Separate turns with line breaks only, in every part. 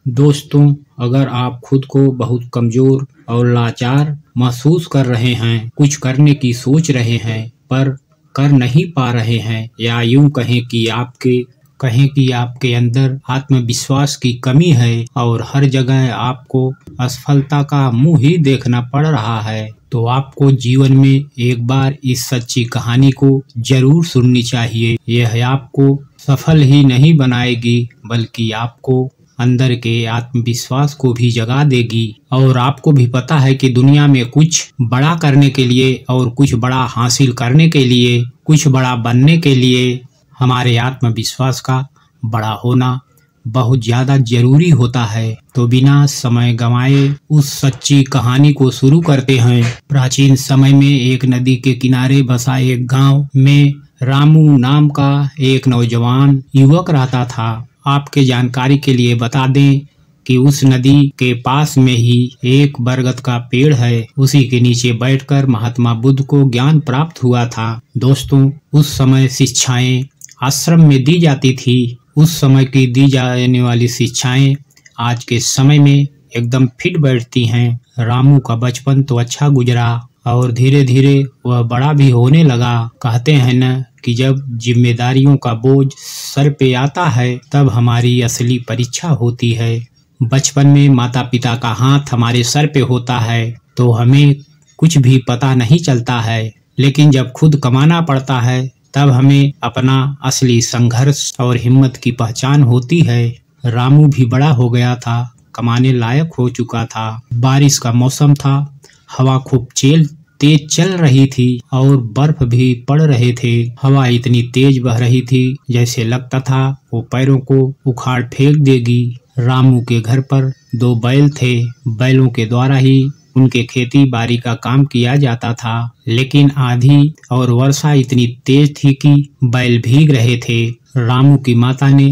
दोस्तों, अगर आप खुद को बहुत कमजोर और लाचार महसूस कर रहे हैं, कुछ करने की सोच रहे हैं पर कर नहीं पा रहे हैं, या यूं कहें कि आपके अंदर आत्मविश्वास की कमी है और हर जगह आपको असफलता का मुंह ही देखना पड़ रहा है, तो आपको जीवन में एक बार इस सच्ची कहानी को जरूर सुननी चाहिए। यह आपको सफल ही नहीं बनाएगी, बल्कि आपको अंदर के आत्मविश्वास को भी जगा देगी। और आपको भी पता है कि दुनिया में कुछ बड़ा करने के लिए और कुछ बड़ा हासिल करने के लिए, कुछ बड़ा बनने के लिए हमारे आत्मविश्वास का बड़ा होना बहुत ज्यादा जरूरी होता है। तो बिना समय गंवाए उस सच्ची कहानी को शुरू करते हैं। प्राचीन समय में एक नदी के किनारे बसा एक गांव में रामू नाम का एक नौजवान युवक रहता था। आपके जानकारी के लिए बता दें कि उस नदी के पास में ही एक बरगद का पेड़ है। उसी के नीचे बैठकर महात्मा बुद्ध को ज्ञान प्राप्त हुआ था। दोस्तों, उस समय शिक्षाएं आश्रम में दी जाती थी। उस समय की दी जाने वाली शिक्षाएं आज के समय में एकदम फिट बैठती हैं। रामू का बचपन तो अच्छा गुजरा और धीरे धीरे वह बड़ा भी होने लगा। कहते हैं न कि जब जिम्मेदारियों का बोझ सर पे आता है तब हमारी असली परीक्षा होती है। बचपन में माता पिता का हाथ हमारे सर पे होता है तो हमें कुछ भी पता नहीं चलता है, लेकिन जब खुद कमाना पड़ता है तब हमें अपना असली संघर्ष और हिम्मत की पहचान होती है। रामू भी बड़ा हो गया था, कमाने लायक हो चुका था। बारिश का मौसम था, हवा खूब तेज चल रही थी और बर्फ भी पड़ रहे थे। हवा इतनी तेज बह रही थी जैसे लगता था वो पैरों को उखाड़ फेंक देगी। रामू के घर पर 2 बैल थे। बैलों के द्वारा ही उनके खेती बाड़ी का काम किया जाता था, लेकिन आंधी और वर्षा इतनी तेज थी कि बैल भीग रहे थे। रामू की माता ने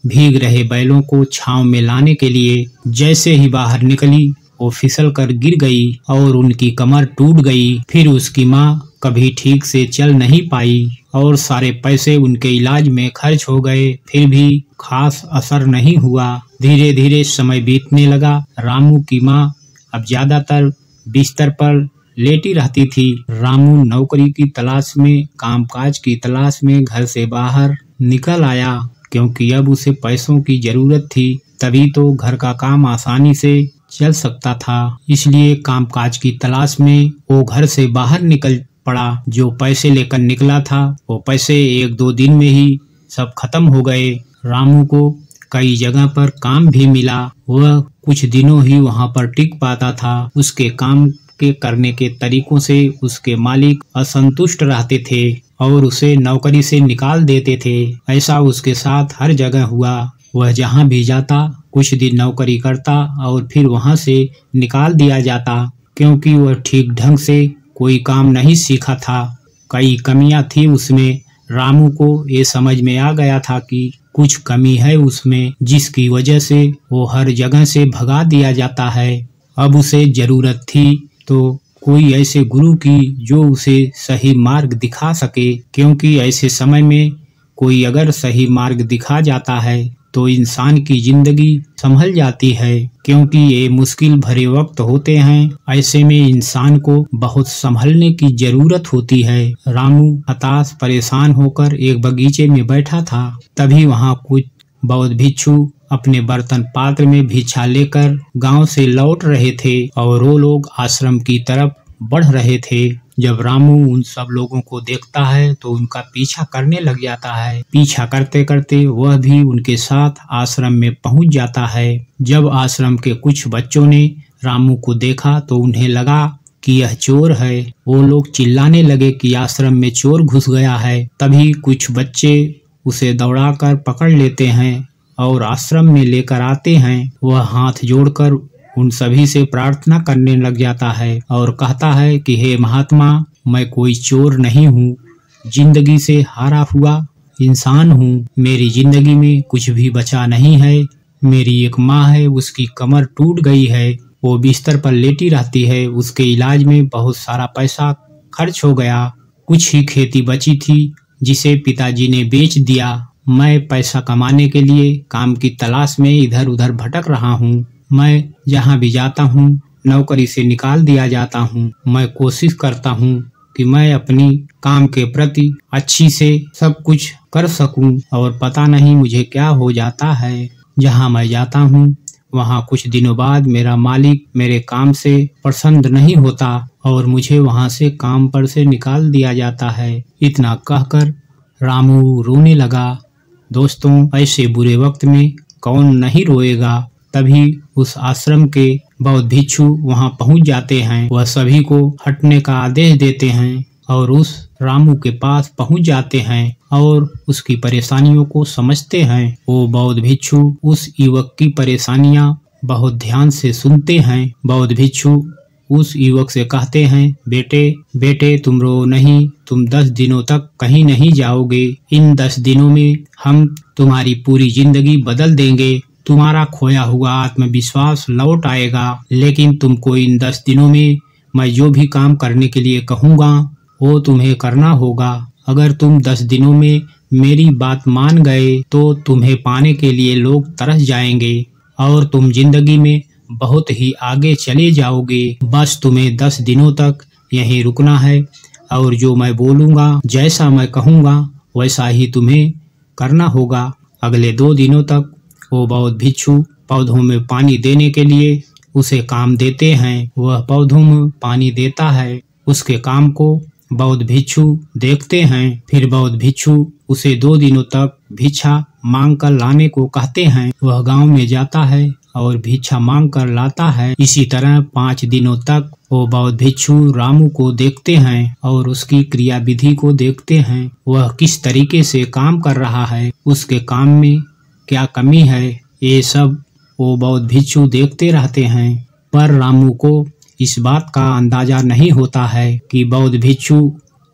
भीग रहे बैलों को छांव में लाने के लिए जैसे ही बाहर निकली, वो फिसल कर गिर गई और उनकी कमर टूट गई। फिर उसकी माँ कभी ठीक से चल नहीं पाई और सारे पैसे उनके इलाज में खर्च हो गए, फिर भी खास असर नहीं हुआ। धीरे धीरे समय बीतने लगा। रामू की माँ अब ज्यादातर बिस्तर पर लेटी रहती थी। रामू नौकरी की तलाश में, कामकाज की तलाश में घर से बाहर निकल आया, क्योंकि अब उसे पैसों की जरूरत थी, तभी तो घर का काम आसानी से चल सकता था। इसलिए कामकाज की तलाश में वो घर से बाहर निकल पड़ा। जो पैसे लेकर निकला था वो पैसे 1-2 दिन में ही सब खत्म हो गए। रामू को कई जगह पर काम भी मिला। वह कुछ दिनों ही वहां पर टिक पाता था। उसके काम के करने के तरीकों से उसके मालिक असंतुष्ट रहते थे और उसे नौकरी से निकाल देते थे। ऐसा उसके साथ हर जगह हुआ। वह जहां भी जाता कुछ दिन नौकरी करता और फिर वहां से निकाल दिया जाता, क्योंकि वह ठीक ढंग से कोई काम नहीं सीखा था। कई कमियां थी उसमें। रामू को ये समझ में आ गया था कि कुछ कमी है उसमें, जिसकी वजह से वो हर जगह से भगा दिया जाता है। अब उसे जरूरत थी तो कोई ऐसे गुरु की जो उसे सही मार्ग दिखा सके, क्योंकि ऐसे समय में कोई अगर सही मार्ग दिखा जाता है तो इंसान की जिंदगी संभल जाती है, क्योंकि ये मुश्किल भरे वक्त होते हैं। ऐसे में इंसान को बहुत संभलने की जरूरत होती है। रामू हताश परेशान होकर एक बगीचे में बैठा था। तभी वहां कुछ बौद्ध भिक्षु अपने बर्तन पात्र में भिक्षा लेकर गांव से लौट रहे थे और वो लोग आश्रम की तरफ बढ़ रहे थे। जब रामू उन सब लोगों को देखता है तो उनका पीछा करने लग जाता है। पीछा करते करते वह भी उनके साथ आश्रम में पहुंच जाता है। जब आश्रम के कुछ बच्चों ने रामू को देखा तो उन्हें लगा कि यह चोर है। वो लोग चिल्लाने लगे कि आश्रम में चोर घुस गया है। तभी कुछ बच्चे उसे दौड़ाकर पकड़ लेते हैं और आश्रम में लेकर आते हैं। वह हाथ जोड़कर उन सभी से प्रार्थना करने लग जाता है और कहता है कि हे महात्मा, मैं कोई चोर नहीं हूँ, जिंदगी से हारा हुआ इंसान हूँ। मेरी जिंदगी में कुछ भी बचा नहीं है। मेरी एक माँ है, उसकी कमर टूट गई है, वो बिस्तर पर लेटी रहती है। उसके इलाज में बहुत सारा पैसा खर्च हो गया। कुछ ही खेती बची थी जिसे पिताजी ने बेच दिया। मैं पैसा कमाने के लिए काम की तलाश में इधर उधर भटक रहा हूँ। मैं जहाँ भी जाता हूँ नौकरी से निकाल दिया जाता हूँ। मैं कोशिश करता हूँ कि मैं अपनी काम के प्रति अच्छी से सब कुछ कर सकूं और पता नहीं मुझे क्या हो जाता है। जहाँ मैं जाता हूँ वहाँ कुछ दिनों बाद मेरा मालिक मेरे काम से प्रसन्न नहीं होता और मुझे वहाँ से काम पर से निकाल दिया जाता है। इतना कहकर रामू रोने लगा। दोस्तों, ऐसे बुरे वक्त में कौन नहीं रोएगा। तभी उस आश्रम के बौद्ध भिक्षु वहां पहुंच जाते हैं। वह सभी को हटने का आदेश देते हैं और उस रामू के पास पहुंच जाते हैं और उसकी परेशानियों को समझते हैं। वो बौद्ध भिक्षु उस युवक की परेशानियां बहुत ध्यान से सुनते हैं। बौद्ध भिक्षु उस युवक से कहते हैं, बेटे तुम रो नहीं, तुम 10 दिनों तक कहीं नहीं जाओगे। इन 10 दिनों में हम तुम्हारी पूरी जिंदगी बदल देंगे। तुम्हारा खोया हुआ आत्मविश्वास लौट आएगा। लेकिन तुमको इन 10 दिनों में मैं जो भी काम करने के लिए कहूँगा वो तुम्हें करना होगा। अगर तुम 10 दिनों में मेरी बात मान गए तो तुम्हें पाने के लिए लोग तरस जाएंगे और तुम जिंदगी में बहुत ही आगे चले जाओगे। बस तुम्हें 10 दिनों तक यहीं रुकना है और जो मैं बोलूँगा, जैसा मैं कहूँगा वैसा ही तुम्हें करना होगा। अगले 2 दिनों तक वो बौद्ध भिक्षु पौधों में पानी देने के लिए उसे काम देते हैं। वह पौधों में पानी देता है। उसके काम को बौद्ध भिक्षु देखते हैं। फिर बौद्ध भिक्षु उसे 2 दिनों तक भिक्षा मांग कर लाने को कहते हैं। वह गांव में जाता है और भिक्षा मांग कर लाता है। इसी तरह 5 दिनों तक वो बौद्ध भिक्षु रामू को देखते हैं और उसकी क्रिया विधि को देखते हैं। वह किस तरीके से काम कर रहा है, उसके काम में क्या कमी है, ये सब वो बौद्ध भिक्षु देखते रहते हैं। पर रामू को इस बात का अंदाजा नहीं होता है कि बौद्ध भिक्षु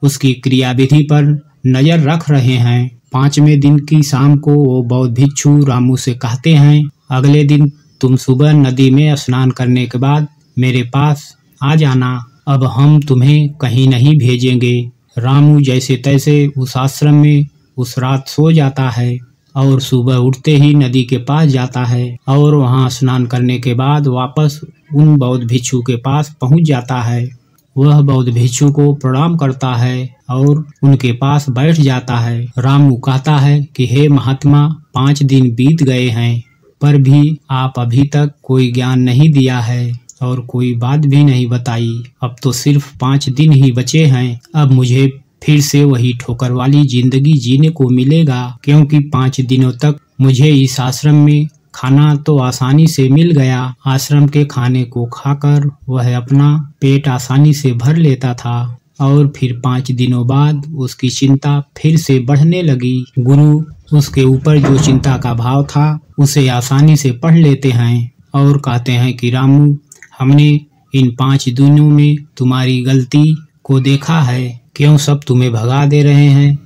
उसकी क्रियाविधि पर नजर रख रहे हैं। 5वें दिन की शाम को वो बौद्ध भिक्षु रामू से कहते हैं, अगले दिन तुम सुबह नदी में स्नान करने के बाद मेरे पास आ जाना। अब हम तुम्हें कहीं नहीं भेजेंगे। रामू जैसे तैसे उस आश्रम में उस रात सो जाता है और सुबह उठते ही नदी के पास जाता है और वहां स्नान करने के बाद वापस उन बौद्ध भिक्षु के पास पहुंच जाता है। वह बौद्ध भिक्षु को प्रणाम करता है और उनके पास बैठ जाता है। रामू कहता है कि हे महात्मा, 5 दिन बीत गए हैं पर भी आप अभी तक कोई ज्ञान नहीं दिया है और कोई बात भी नहीं बताई। अब तो सिर्फ 5 दिन ही बचे हैं। अब मुझे फिर से वही ठोकर वाली जिंदगी जीने को मिलेगा, क्योंकि 5 दिनों तक मुझे इस आश्रम में खाना तो आसानी से मिल गया। आश्रम के खाने को खाकर वह अपना पेट आसानी से भर लेता था और फिर 5 दिनों बाद उसकी चिंता फिर से बढ़ने लगी। गुरु उसके ऊपर जो चिंता का भाव था उसे आसानी से पढ़ लेते हैं और कहते हैं कि रामू, हमने इन 5 दिनों में तुम्हारी गलती को देखा है। क्यों सब तुम्हें भगा दे रहे हैं,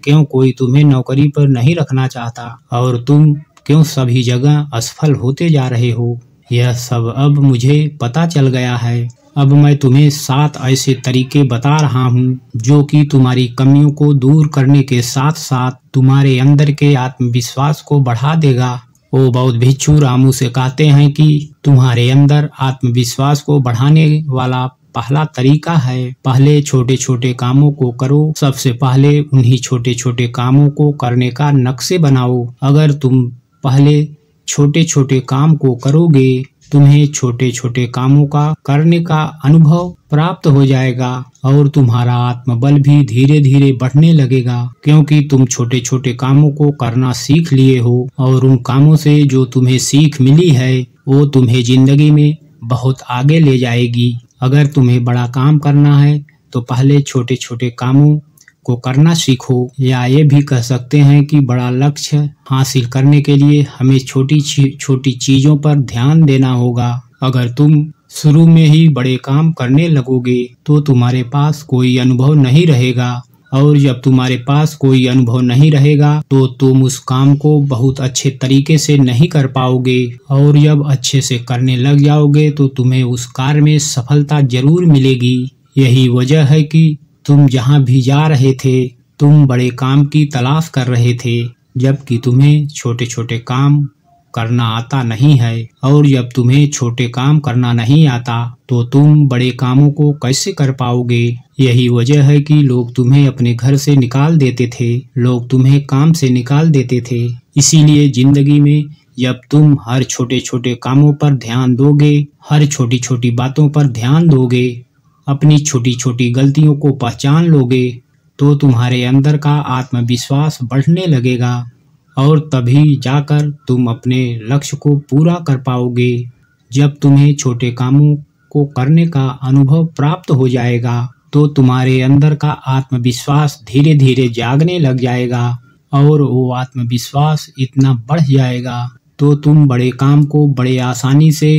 क्यों कोई तुम्हें नौकरी पर नहीं रखना चाहता और तुम क्यों सभी जगह असफल होते जा रहे हो, यह सब अब मुझे पता चल गया है। अब मैं तुम्हें 7 ऐसे तरीके बता रहा हूँ जो कि तुम्हारी कमियों को दूर करने के साथ साथ तुम्हारे अंदर के आत्मविश्वास को बढ़ा देगा। वो बौद्ध भिक्षु रामू से कहते हैं कि तुम्हारे अंदर आत्मविश्वास को बढ़ाने वाला पहला तरीका है, पहले छोटे छोटे कामों को करो। सबसे पहले उन्हीं छोटे छोटे कामों को करने का नक्शे बनाओ। अगर तुम पहले छोटे छोटे काम को करोगे, तुम्हें छोटे छोटे कामों का करने का अनुभव प्राप्त हो जाएगा और तुम्हारा आत्मबल भी धीरे धीरे बढ़ने लगेगा, क्योंकि तुम छोटे छोटे कामों को करना सीख लिए हो और उन कामों से जो तुम्हें सीख मिली है वो तुम्हें जिंदगी में बहुत आगे ले जाएगी। अगर तुम्हें बड़ा काम करना है तो पहले छोटे छोटे कामों को करना सीखो, या ये भी कह सकते हैं कि बड़ा लक्ष्य हासिल करने के लिए हमें छोटी छोटी चीजों पर ध्यान देना होगा। अगर तुम शुरू में ही बड़े काम करने लगोगे तो तुम्हारे पास कोई अनुभव नहीं रहेगा और जब तुम्हारे पास कोई अनुभव नहीं रहेगा तो तुम उस काम को बहुत अच्छे तरीके से नहीं कर पाओगे और जब अच्छे से करने लग जाओगे तो तुम्हें उस कार्य में सफलता जरूर मिलेगी। यही वजह है कि तुम जहाँ भी जा रहे थे तुम बड़े काम की तलाश कर रहे थे। जबकि तुम्हें छोटे छोटे काम करना आता नहीं है। और जब तुम्हें छोटे काम करना नहीं आता तो तुम बड़े कामों को कैसे कर पाओगे। यही वजह है कि लोग तुम्हें अपने घर से निकाल देते थे, लोग तुम्हें काम से निकाल देते थे। इसीलिए जिंदगी में जब तुम हर छोटे छोटे कामों पर ध्यान दोगे, हर छोटी छोटी बातों पर ध्यान दोगे, अपनी छोटी छोटी गलतियों को पहचान लोगे, तो तुम्हारे अंदर का आत्मविश्वास बढ़ने लगेगा और तभी जाकर तुम अपने लक्ष्य को पूरा कर पाओगे। जब तुम्हें छोटे कामों को करने का अनुभव प्राप्त हो जाएगा तो तुम्हारे अंदर का आत्मविश्वास धीरे धीरे जागने लग जाएगा और वो आत्मविश्वास इतना बढ़ जाएगा तो तुम बड़े काम को बड़े आसानी से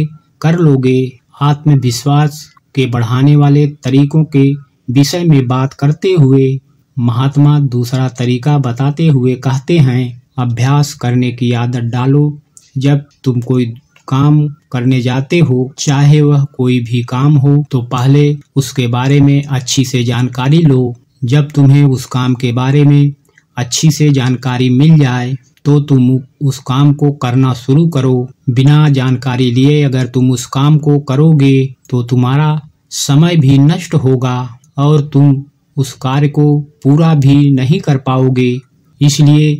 कर लोगे। आत्मविश्वास के बढ़ाने वाले तरीकों के विषय में बात करते हुए महात्मा दूसरा तरीका बताते हुए कहते हैं, अभ्यास करने की आदत डालो। जब तुम कोई काम करने जाते हो, चाहे वह कोई भी काम हो, तो पहले उसके बारे में अच्छी से जानकारी लो। जब तुम्हें उस काम के बारे में अच्छी से जानकारी मिल जाए तो तुम उस काम को करना शुरू करो। बिना जानकारी लिए अगर तुम उस काम को करोगे तो तुम्हारा समय भी नष्ट होगा और तुम उस कार्य को पूरा भी नहीं कर पाओगे। इसलिए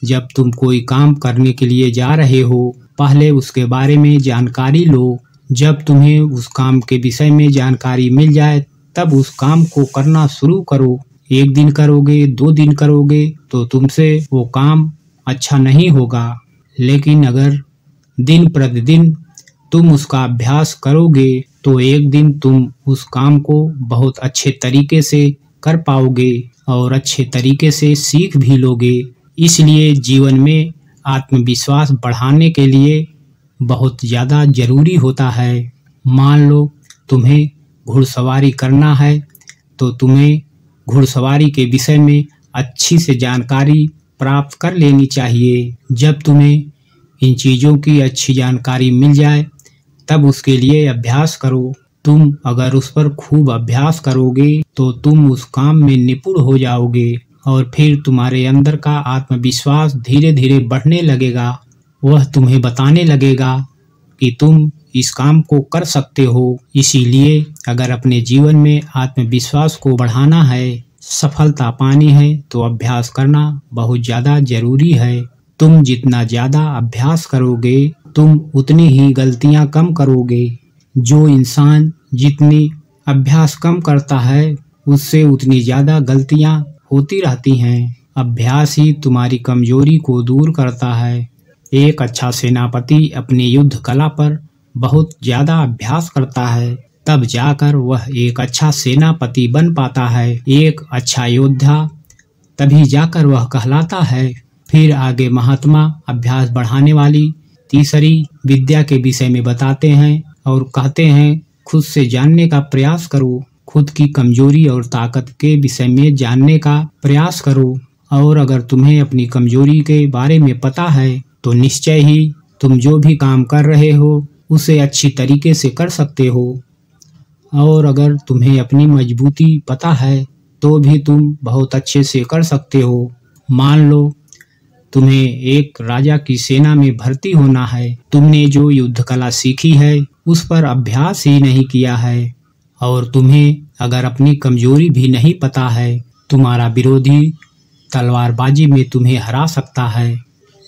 जब तुम कोई काम करने के लिए जा रहे हो, पहले उसके बारे में जानकारी लो। जब तुम्हें उस काम के विषय में जानकारी मिल जाए तब उस काम को करना शुरू करो। एक दिन करोगे, 2 दिन करोगे तो तुमसे वो काम अच्छा नहीं होगा, लेकिन अगर दिन प्रतिदिन तुम उसका अभ्यास करोगे तो एक दिन तुम उस काम को बहुत अच्छे तरीके से कर पाओगे और अच्छे तरीके से सीख भी लोगे। इसलिए जीवन में आत्मविश्वास बढ़ाने के लिए बहुत ज़्यादा जरूरी होता है। मान लो तुम्हें घुड़सवारी करना है तो तुम्हें घुड़सवारी के विषय में अच्छी से जानकारी प्राप्त कर लेनी चाहिए। जब तुम्हें इन चीज़ों की अच्छी जानकारी मिल जाए तब उसके लिए अभ्यास करो। तुम अगर उस पर खूब अभ्यास करोगे तो तुम उस काम में निपुण हो जाओगे और फिर तुम्हारे अंदर का आत्मविश्वास धीरे धीरे बढ़ने लगेगा। वह तुम्हें बताने लगेगा कि तुम इस काम को कर सकते हो। इसीलिए अगर अपने जीवन में आत्मविश्वास को बढ़ाना है, सफलता पानी है, तो अभ्यास करना बहुत ज़्यादा जरूरी है। तुम जितना ज़्यादा अभ्यास करोगे तुम उतनी ही गलतियाँ कम करोगे। जो इंसान जितनी अभ्यास कम करता है उससे उतनी ज़्यादा गलतियाँ होती रहती हैं। अभ्यास ही तुम्हारी कमजोरी को दूर करता है। एक अच्छा सेनापति अपनी युद्ध कला पर बहुत ज़्यादा अभ्यास करता है, तब जाकर वह एक अच्छा सेनापति बन पाता है। एक अच्छा योद्धा तभी जाकर वह कहलाता है। फिर आगे महात्मा अभ्यास बढ़ाने वाली तीसरी विद्या के विषय में बताते हैं और कहते हैं, खुद से जानने का प्रयास करो। खुद की कमजोरी और ताकत के विषय में जानने का प्रयास करो और अगर तुम्हें अपनी कमजोरी के बारे में पता है तो निश्चय ही तुम जो भी काम कर रहे हो उसे अच्छी तरीके से कर सकते हो। और अगर तुम्हें अपनी मजबूती पता है तो भी तुम बहुत अच्छे से कर सकते हो। मान लो तुम्हें एक राजा की सेना में भर्ती होना है। तुमने जो युद्ध कला सीखी है उस पर अभ्यास ही नहीं किया है और तुम्हें अगर अपनी कमजोरी भी नहीं पता है, तुम्हारा विरोधी तलवारबाजी में तुम्हें हरा सकता है,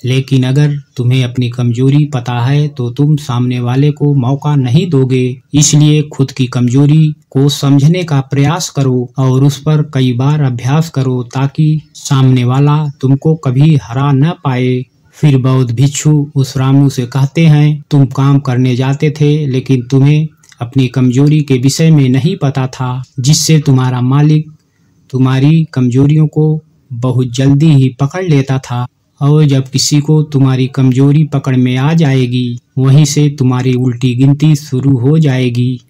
लेकिन अगर तुम्हें अपनी कमजोरी पता है तो तुम सामने वाले को मौका नहीं दोगे। इसलिए खुद की कमजोरी को समझने का प्रयास करो और उस पर कई बार अभ्यास करो ताकि सामने वाला तुमको कभी हरा न पाए। फिर बौद्ध भिक्षु उस रामू से कहते हैं, तुम काम करने जाते थे लेकिन तुम्हें अपनी कमजोरी के विषय में नहीं पता था, जिससे तुम्हारा मालिक तुम्हारी कमजोरियों को बहुत जल्दी ही पकड़ लेता था और जब किसी को तुम्हारी कमजोरी पकड़ में आ जाएगी वहीं से तुम्हारी उल्टी गिनती शुरू हो जाएगी।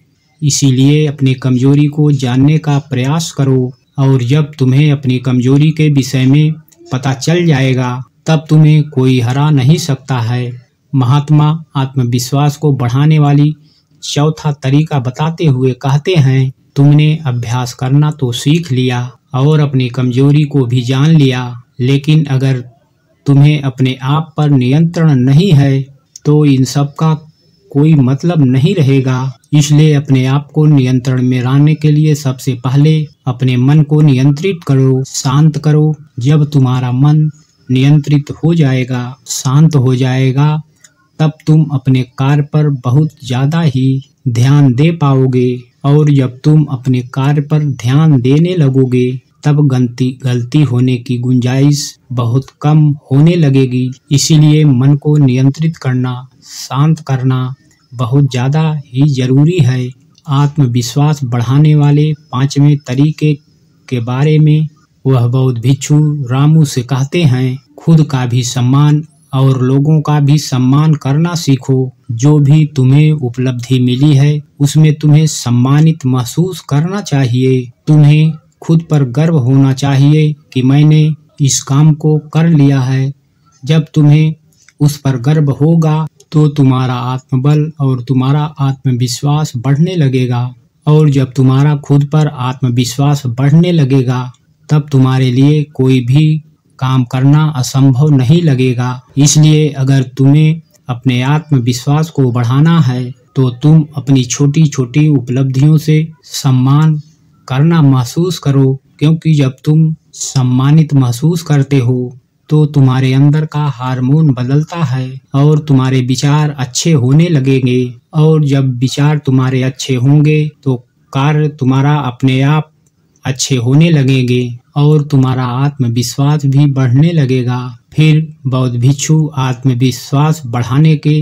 इसीलिए अपनी कमजोरी को जानने का प्रयास करो और जब तुम्हें अपनी कमजोरी के विषय में पता चल जाएगा तब तुम्हें कोई हरा नहीं सकता है। महात्मा आत्मविश्वास को बढ़ाने वाली चौथा तरीका बताते हुए कहते हैं, तुमने अभ्यास करना तो सीख लिया और अपनी कमजोरी को भी जान लिया, लेकिन अगर तुम्हें अपने आप पर नियंत्रण नहीं है तो इन सब का कोई मतलब नहीं रहेगा। इसलिए अपने आप को नियंत्रण में लाने के लिए सबसे पहले अपने मन को नियंत्रित करो, शांत करो। जब तुम्हारा मन नियंत्रित हो जाएगा, शांत हो जाएगा, तब तुम अपने कार्य पर बहुत ज़्यादा ही ध्यान दे पाओगे। और जब तुम अपने कार्य पर ध्यान देने लगोगे तब गलती होने की गुंजाइश बहुत कम होने लगेगी। इसीलिए मन को नियंत्रित करना, शांत करना बहुत ज़्यादा ही जरूरी है। आत्मविश्वास बढ़ाने वाले 5वें तरीके के बारे में वह बौद्ध भिक्षु रामू से कहते हैं, खुद का भी सम्मान और लोगों का भी सम्मान करना सीखो। जो भी तुम्हें उपलब्धि मिली है उसमें तुम्हें सम्मानित महसूस करना चाहिए। तुम्हें खुद पर गर्व होना चाहिए कि मैंने इस काम को कर लिया है। जब तुम्हें उस पर गर्व होगा तो तुम्हारा आत्मबल और तुम्हारा आत्मविश्वास बढ़ने लगेगा। और जब तुम्हारा खुद पर आत्मविश्वास बढ़ने लगेगा तब तुम्हारे लिए कोई भी काम करना असंभव नहीं लगेगा। इसलिए अगर तुम्हें अपने आत्मविश्वास को बढ़ाना है तो तुम अपनी छोटी छोटी उपलब्धियों से सम्मान करना महसूस करो, क्योंकि जब तुम सम्मानित महसूस करते हो तो तुम्हारे अंदर का हार्मोन बदलता है और तुम्हारे विचार अच्छे होने लगेंगे। और जब विचार तुम्हारे अच्छे होंगे तो कार्य तुम्हारा अपने आप अच्छे होने लगेंगे और तुम्हारा आत्मविश्वास भी बढ़ने लगेगा। फिर बौद्ध भिक्षु आत्मविश्वास बढ़ाने के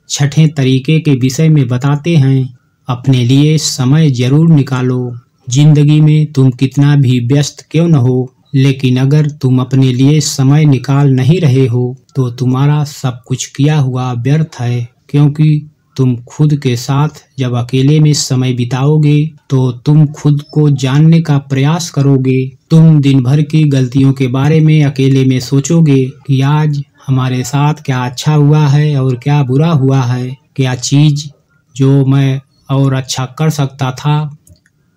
6ठे तरीके के विषय में बताते हैं, अपने लिए समय जरूर निकालो। जिंदगी में तुम कितना भी व्यस्त क्यों न हो, लेकिन अगर तुम अपने लिए समय निकाल नहीं रहे हो तो तुम्हारा सब कुछ किया हुआ व्यर्थ है। क्योंकि तुम खुद के साथ जब अकेले में समय बिताओगे तो तुम खुद को जानने का प्रयास करोगे। तुम दिन भर की गलतियों के बारे में अकेले में सोचोगे कि आज हमारे साथ क्या अच्छा हुआ है और क्या बुरा हुआ है, क्या चीज जो मैं और अच्छा कर सकता था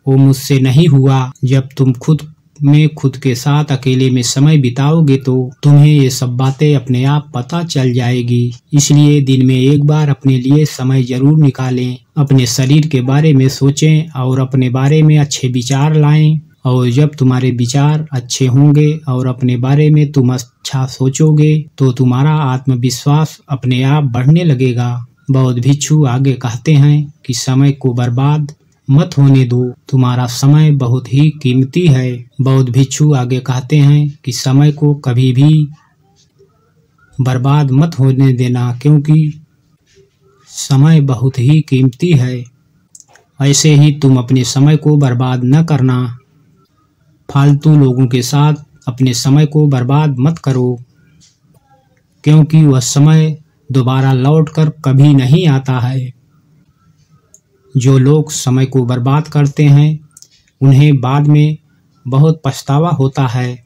वो मुझसे नहीं हुआ। जब तुम खुद के साथ अकेले में समय बिताओगे तो तुम्हें ये सब बातें अपने आप पता चल जाएगी। इसलिए दिन में एक बार अपने लिए समय जरूर निकालें, अपने शरीर के बारे में सोचें और अपने बारे में अच्छे विचार लाएं। और जब तुम्हारे विचार अच्छे होंगे और अपने बारे में तुम अच्छा सोचोगे तो तुम्हारा आत्मविश्वास अपने आप बढ़ने लगेगा। बौद्ध भिक्षु आगे कहते हैं कि समय को बर्बाद मत होने दो, तुम्हारा समय बहुत ही कीमती है। बौद्ध भिक्षु आगे कहते हैं कि समय को कभी भी बर्बाद मत होने देना, क्योंकि समय बहुत ही कीमती है। ऐसे ही तुम अपने समय को बर्बाद न करना। फालतू लोगों के साथ अपने समय को बर्बाद मत करो, क्योंकि वह समय दोबारा लौटकर कभी नहीं आता है। जो लोग समय को बर्बाद करते हैं उन्हें बाद में बहुत पछतावा होता है,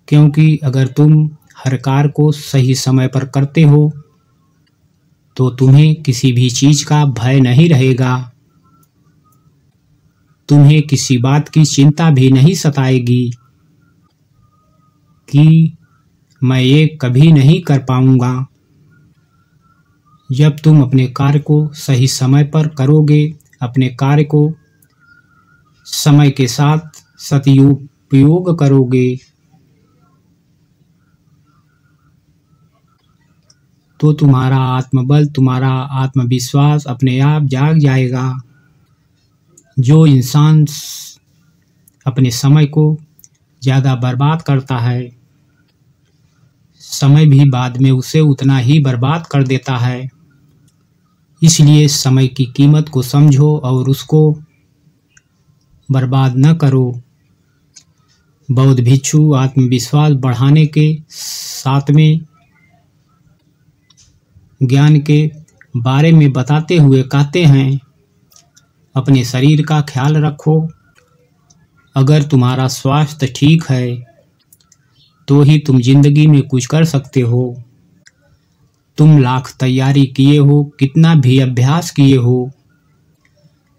क्योंकि अगर तुम हर कार्य को सही समय पर करते हो तो तुम्हें किसी भी चीज का भय नहीं रहेगा। तुम्हें किसी बात की चिंता भी नहीं सताएगी कि मैं ये कभी नहीं कर पाऊंगा। जब तुम अपने कार्य को सही समय पर करोगे, अपने कार्य को समय के साथ सदुपयोग करोगे, तो तुम्हारा आत्मबल, तुम्हारा आत्मविश्वास अपने आप जाग जाएगा। जो इंसान अपने समय को ज़्यादा बर्बाद करता है, समय भी बाद में उसे उतना ही बर्बाद कर देता है। इसलिए समय की कीमत को समझो और उसको बर्बाद न करो। बौद्ध भिक्षु आत्मविश्वास बढ़ाने के 7वें ज्ञान के बारे में बताते हुए कहते हैं, अपने शरीर का ख्याल रखो। अगर तुम्हारा स्वास्थ्य ठीक है तो ही तुम जिंदगी में कुछ कर सकते हो। तुम लाख तैयारी किए हो, कितना भी अभ्यास किए हो,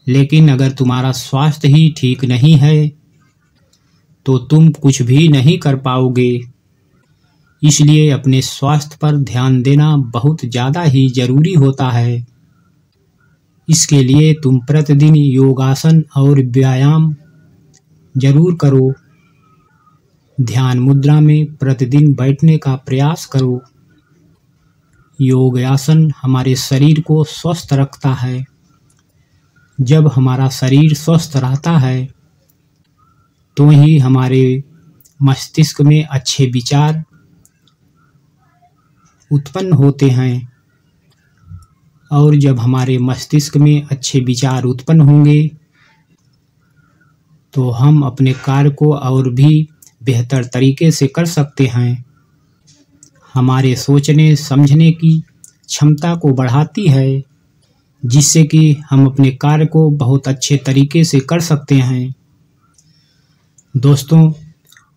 लेकिन अगर तुम्हारा स्वास्थ्य ही ठीक नहीं है तो तुम कुछ भी नहीं कर पाओगे। इसलिए अपने स्वास्थ्य पर ध्यान देना बहुत ज़्यादा ही जरूरी होता है। इसके लिए तुम प्रतिदिन योगासन और व्यायाम जरूर करो। ध्यान मुद्रा में प्रतिदिन बैठने का प्रयास करो। योगासन हमारे शरीर को स्वस्थ रखता है। जब हमारा शरीर स्वस्थ रहता है तो ही हमारे मस्तिष्क में अच्छे विचार उत्पन्न होते हैं, और जब हमारे मस्तिष्क में अच्छे विचार उत्पन्न होंगे तो हम अपने कार्य को और भी बेहतर तरीके से कर सकते हैं। हमारे सोचने समझने की क्षमता को बढ़ाती है, जिससे कि हम अपने कार्य को बहुत अच्छे तरीके से कर सकते हैं। दोस्तों,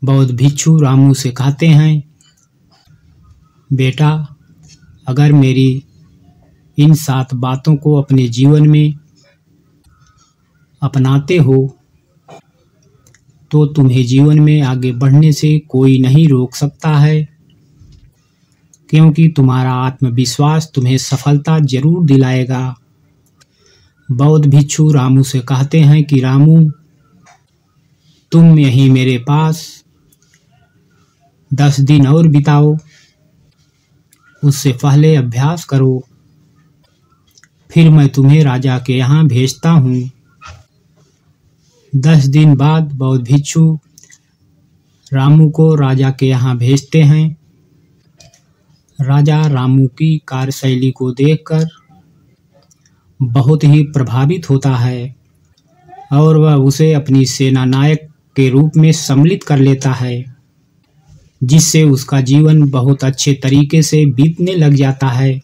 बौद्ध भिक्षु रामू से कहते हैं, बेटा, अगर मेरी इन 7 बातों को अपने जीवन में अपनाते हो तो तुम्हें जीवन में आगे बढ़ने से कोई नहीं रोक सकता है, क्योंकि तुम्हारा आत्मविश्वास तुम्हें सफलता जरूर दिलाएगा। बौद्ध भिक्षु रामू से कहते हैं कि रामू, तुम यहीं मेरे पास 10 दिन और बिताओ। उससे पहले अभ्यास करो, फिर मैं तुम्हें राजा के यहाँ भेजता हूँ। 10 दिन बाद बौद्ध भिक्षु रामू को राजा के यहाँ भेजते हैं। राजा रामू की कार्यशैली को देखकर बहुत ही प्रभावित होता है और वह उसे अपनी सेना नायक के रूप में सम्मिलित कर लेता है, जिससे उसका जीवन बहुत अच्छे तरीके से बीतने लग जाता है।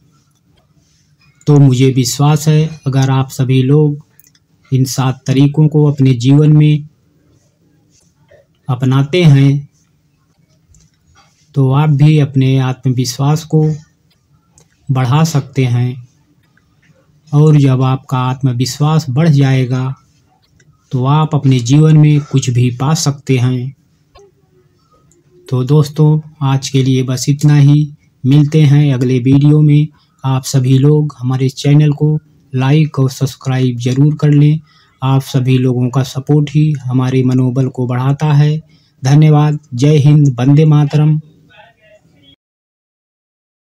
तो मुझे विश्वास है, अगर आप सभी लोग इन 7 तरीकों को अपने जीवन में अपनाते हैं तो आप भी अपने आत्मविश्वास को बढ़ा सकते हैं, और जब आपका आत्मविश्वास बढ़ जाएगा तो आप अपने जीवन में कुछ भी पा सकते हैं। तो दोस्तों, आज के लिए बस इतना ही। मिलते हैं अगले वीडियो में। आप सभी लोग हमारे चैनल को लाइक और सब्सक्राइब जरूर कर लें। आप सभी लोगों का सपोर्ट ही हमारे मनोबल को बढ़ाता है। धन्यवाद। जय हिंद। वंदे मातरम।